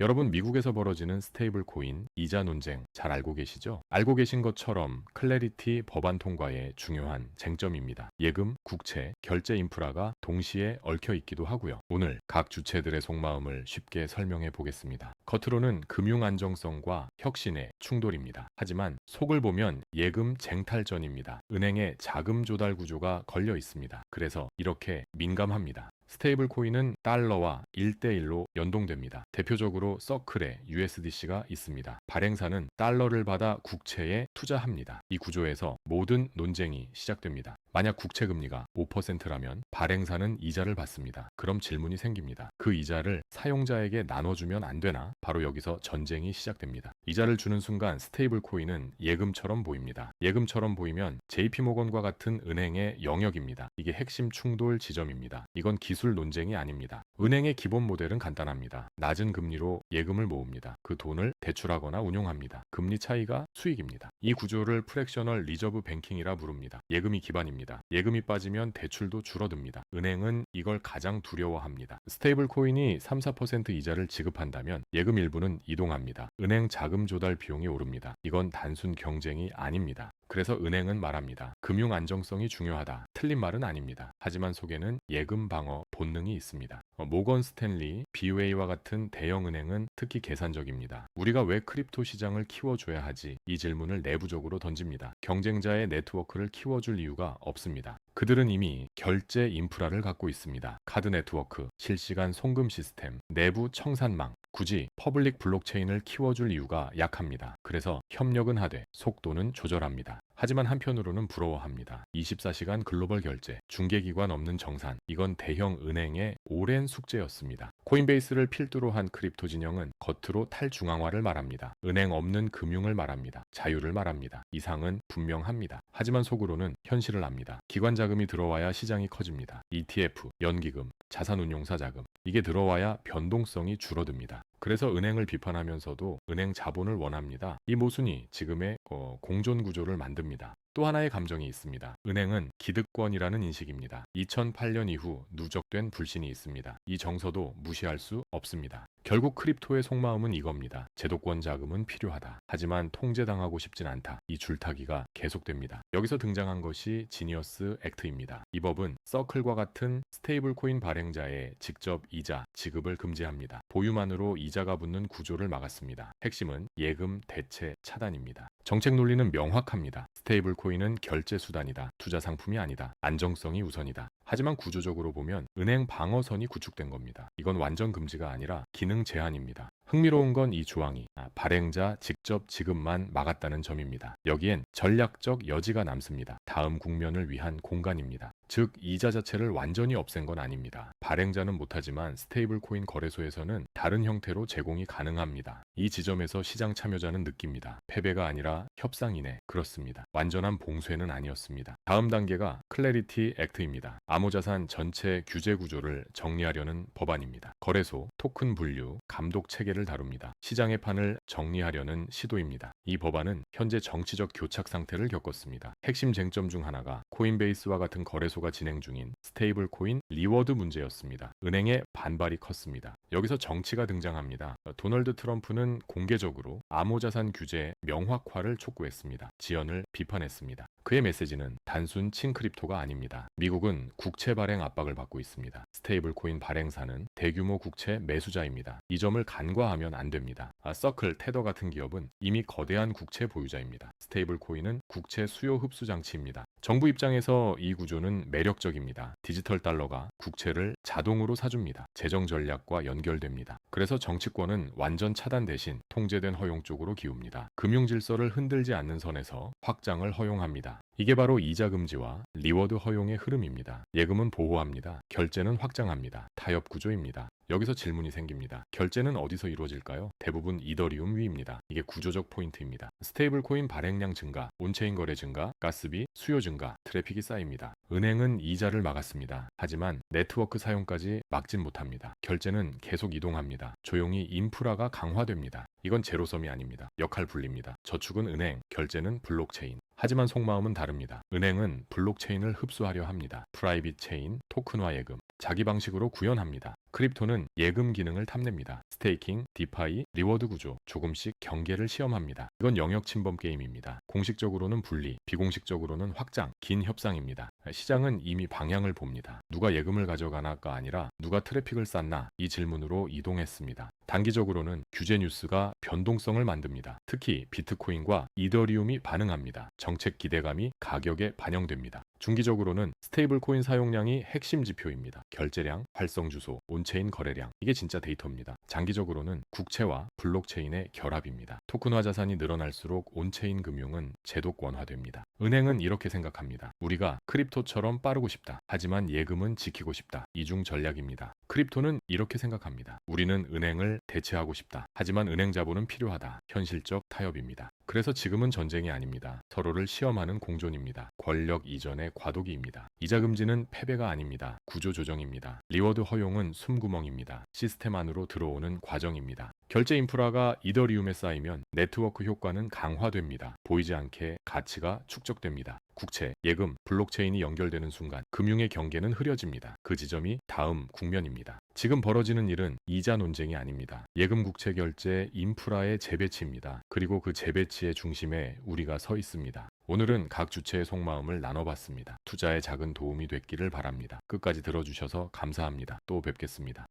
여러분, 미국에서 벌어지는 스테이블 코인 이자 논쟁 잘 알고 계시죠? 알고 계신 것처럼 클래리티 법안 통과의 중요한 쟁점입니다. 예금, 국채, 결제 인프라가 동시에 얽혀 있기도 하고요. 오늘 각 주체들의 속마음을 쉽게 설명해 보겠습니다. 겉으로는 금융 안정성과 혁신의 충돌입니다. 하지만 속을 보면 예금 쟁탈전입니다. 은행의 자금 조달 구조가 걸려 있습니다. 그래서 이렇게 민감합니다. 스테이블 코인은 달러와 1대1로 연동됩니다. 대표적으로 서클에 USDC가 있습니다. 발행사는 달러를 받아 국채에 투자합니다. 이 구조에서 모든 논쟁이 시작됩니다. 만약 국채 금리가 5%라면 발행사는 이자를 받습니다. 그럼 질문이 생깁니다. 그 이자를 사용자에게 나눠주면 안 되나? 바로 여기서 전쟁이 시작됩니다. 이자를 주는 순간 스테이블 코인은 예금처럼 보입니다. 예금처럼 보이면 JP모건과 같은 은행의 영역입니다. 이게 핵심 충돌 지점입니다. 이건 기술 논쟁이 아닙니다. 은행의 기본 모델은 간단합니다. 낮은 금리로 예금을 모읍니다. 그 돈을 대출하거나 운용합니다. 금리 차이가 수익입니다. 이 구조를 프랙셔널 리저브 뱅킹이라 부릅니다. 예금이 기반입니다. 예금이 빠지면 대출도 줄어듭니다. 은행은 이걸 가장 두려워합니다. 스테이블 코인이 3-4% 이자를 지급한다면 예금 일부는 이동합니다. 은행 자금 조달 비용이 오릅니다. 이건 단순 경쟁이 아닙니다. 그래서 은행은 말합니다. 금융 안정성이 중요하다. 틀린 말은 아닙니다. 하지만 속에는 예금 방어 본능이 있습니다. 모건 스탠리, BOA와 같은 대형 은행은 특히 계산적입니다. 우리가 왜 크립토 시장을 키워줘야 하지? 이 질문을 내부적으로 던집니다. 경쟁자의 네트워크를 키워줄 이유가 없습니다. 그들은 이미 결제 인프라를 갖고 있습니다. 카드 네트워크, 실시간 송금 시스템, 내부 청산망, 굳이 퍼블릭 블록체인을 키워줄 이유가 약합니다. 그래서 협력은 하되 속도는 조절합니다. 하지만 한편으로는 부러워합니다. 24시간 글로벌 결제, 중개기관 없는 정산, 이건 대형 은행의 오랜 숙제였습니다. 코인베이스를 필두로 한 크립토 진영은 겉으로 탈중앙화를 말합니다. 은행 없는 금융을 말합니다. 자유를 말합니다. 이상은 분명합니다. 하지만 속으로는 현실을 압니다. 기관 자금이 들어와야 시장이 커집니다. ETF, 연기금, 자산운용사 자금, 이게 들어와야 변동성이 줄어듭니다. 그래서 은행을 비판하면서도 은행 자본을 원합니다. 이 모순이 지금의 공존 구조를 만듭니다. 또 하나의 감정이 있습니다. 은행은 기득권이라는 인식입니다. 2008년 이후 누적된 불신이 있습니다. 이 정서도 무시할 수 없습니다. 결국 크립토의 속마음은 이겁니다. 제도권 자금은 필요하다. 하지만 통제당하고 싶진 않다. 이 줄타기가 계속됩니다. 여기서 등장한 것이 지니어스 액트입니다. 이 법은 서클과 같은 스테이블 코인 발행자의 직접 이자 지급을 금지합니다. 보유만으로 이자가 붙는 구조를 막았습니다. 핵심은 예금 대체 차단입니다. 정책 논리는 명확합니다. 스테이블 코인은 결제 수단이다. 투자 상품이 아니다. 안정성이 우선이다. 하지만 구조적으로 보면 은행 방어선이 구축된 겁니다. 이건 완전 금지가 아니라 기능 제한입니다. 흥미로운 건 이 조항이 발행자 직접 지급만 막았다는 점입니다. 여기엔 전략적 여지가 남습니다. 다음 국면을 위한 공간입니다. 즉 이자 자체를 완전히 없앤 건 아닙니다. 발행자는 못하지만 스테이블 코인 거래소에서는 다른 형태로 제공이 가능합니다. 이 지점에서 시장 참여자는 느낍니다. 패배가 아니라 협상이네. 그렇습니다. 완전한 봉쇄는 아니었습니다. 다음 단계가 클래리티 액트입니다. 암호자산 전체 규제 구조를 정리하려는 법안입니다. 거래소, 토큰 분류, 감독 체계를 다룹니다. 시장의 판을 정리하려는 시도입니다. 이 법안은 현재 정치적 교착 상태를 겪었습니다. 핵심 쟁점 중 하나가 코인베이스와 같은 거래소가 진행 중인 스테이블 코인 리워드 문제였습니다. 은행의 반발이 컸습니다. 여기서 정치가 등장합니다. 도널드 트럼프는 공개적으로 암호자산 규제 명확화를 촉구했습니다. 지연을 비판했습니다. 그의 메시지는 단순 친크립토가 아닙니다. 미국은 국채 발행 압박을 받고 있습니다. 스테이블 코인 발행사는 대규모 국채 매수자입니다. 이 점을 간과하면 안 됩니다. 서클, 테더 같은 기업은 이미 거대한 국채 보유자입니다. 스테이블 코인은 국채 수요 흡수 장치입니다. 정부 입장에서 이 구조는 매력적입니다. 디지털 달러가 국채를 자동으로 사줍니다. 재정 전략과 연결됩니다. 그래서 정치권은 완전 차단 대신 통제된 허용 쪽으로 기웁니다. 금융 질서를 흔들지 않는 선에서 확장을 허용합니다. 이게 바로 이자 금지와 리워드 허용의 흐름입니다. 예금은 보호합니다. 결제는 확장합니다. 타협 구조입니다. 여기서 질문이 생깁니다. 결제는 어디서 이루어질까요? 대부분 이더리움 위입니다. 이게 구조적 포인트입니다. 스테이블 코인 발행량 증가, 온체인 거래 증가, 가스비, 수요 증가, 트래픽이 쌓입니다. 은행은 이자를 막았습니다. 하지만 네트워크 사용까지 막진 못합니다. 결제는 계속 이동합니다. 조용히 인프라가 강화됩니다. 이건 제로섬이 아닙니다. 역할 분리입니다. 저축은 은행, 결제는 블록체인. 하지만 속마음은 다릅니다. 은행은 블록체인을 흡수하려 합니다. 프라이빗 체인, 토큰화 예금, 자기 방식으로 구현합니다. 크립토는 예금 기능을 탐냅니다. 스테이킹, 디파이, 리워드 구조, 조금씩 경계를 시험합니다. 이건 영역 침범 게임입니다. 공식적으로는 분리, 비공식적으로는 확장, 긴 협상입니다. 시장은 이미 방향을 봅니다. 누가 예금을 가져가나가 아니라 누가 트래픽을 쌌나 이 질문으로 이동했습니다. 단기적으로는 규제 뉴스가 변동성을 만듭니다. 특히 비트코인과 이더리움이 반응합니다. 정책 기대감이 가격에 반영됩니다. 중기적으로는 스테이블 코인 사용량이 핵심 지표입니다. 결제량, 활성 주소, 온체인 거래량. 이게 진짜 데이터입니다. 장기적으로는 국채와 블록체인의 결합입니다. 토큰화 자산이 늘어날수록 온체인 금융은 제도권화됩니다. 은행은 이렇게 생각합니다. 우리가 크립토처럼 빠르고 싶다. 하지만 예금은 지키고 싶다. 이중 전략입니다. 크립토는 이렇게 생각합니다. 우리는 은행을 대체하고 싶다. 하지만 은행 자본은 필요하다. 현실적 타협입니다. 그래서 지금은 전쟁이 아닙니다. 서로를 시험하는 공존입니다. 권력 이전의 과도기입니다. 이자 금지는 패배가 아닙니다. 구조 조정입니다. 리워드 허용은 숨구멍입니다. 시스템 안으로 들어오는 과정입니다. 결제 인프라가 이더리움에 쌓이면 네트워크 효과는 강화됩니다. 보이지 않게 가치가 축적됩니다. 국채, 예금, 블록체인이 연결되는 순간 금융의 경계는 흐려집니다. 그 지점이 다음 국면입니다. 지금 벌어지는 일은 이자 논쟁이 아닙니다. 예금 국채 결제 인프라의 재배치입니다. 그리고 그 재배치의 중심에 우리가 서 있습니다. 오늘은 각 주체의 속마음을 나눠봤습니다. 투자에 작은 도움이 됐기를 바랍니다. 끝까지 들어주셔서 감사합니다. 또 뵙겠습니다.